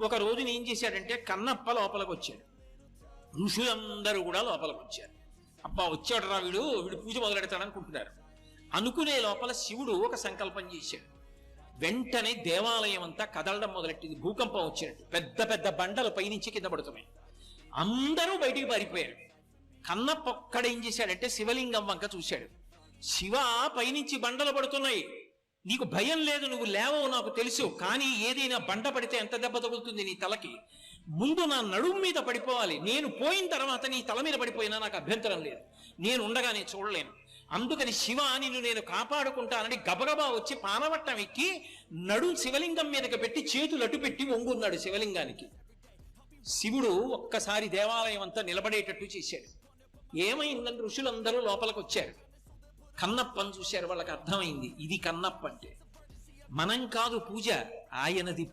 ఒక రోజున ఏం చేశాడంటే కన్నప్ప లోపలికి వచ్చాడు. ఋషులందరూ కూడా లోపలికి వచ్చారు. అబ్బా వచ్చాడు రా వీడు వీడు పూజ మొదలెడతాడనుకుంటున్నారు. అనుకునే లోపల శివుడు ఒక సంకల్పం చేశాడు. వెంటనే దేవాలయం అంతా కదలడం మొదలెట్టింది. భూకంపం వచ్చినట్టు పెద్ద పెద్ద బండలు పైనుంచి కింద పడుతున్నాయి. అందరూ బయటికి పారిపోయారు. కన్నప్ప ఒక్కడేం చేశాడంటే శివలింగం వంక చూశాడు. శివ, పైనుంచి బండలు పడుతున్నాయి, నీకు భయం లేదు, నువ్వు లేవవు నాకు తెలుసు, కానీ ఏదైనా బండ పడితే ఎంత దెబ్బ తగులుతుంది నీ తలకి, ముందు నా నడుము మీద పడిపోవాలి, నేను పోయిన తర్వాత నీ తల మీద పడిపోయినా నాకు అభ్యంతరం లేదు, నేను ఉండగానే చూడలేను, అందుకని శివ నిన్ను నేను కాపాడుకుంటానని గబగబా వచ్చి పానవట్టం ఎక్కి నడుం శివలింగం మీదకి పెట్టి చేతులు అటు పెట్టి వంగున్నాడు శివలింగానికి. శివుడు ఒక్కసారి దేవాలయం అంతా నిలబడేటట్టు చేశాడు. ఏమైందని ఋషులందరూ లోపలికి వచ్చారు. కన్నప్పని చూశారు. వాళ్ళకి అర్థమైంది ఇది కన్నప్ప అంటే. మనం కాదు పూజ, ఆయనది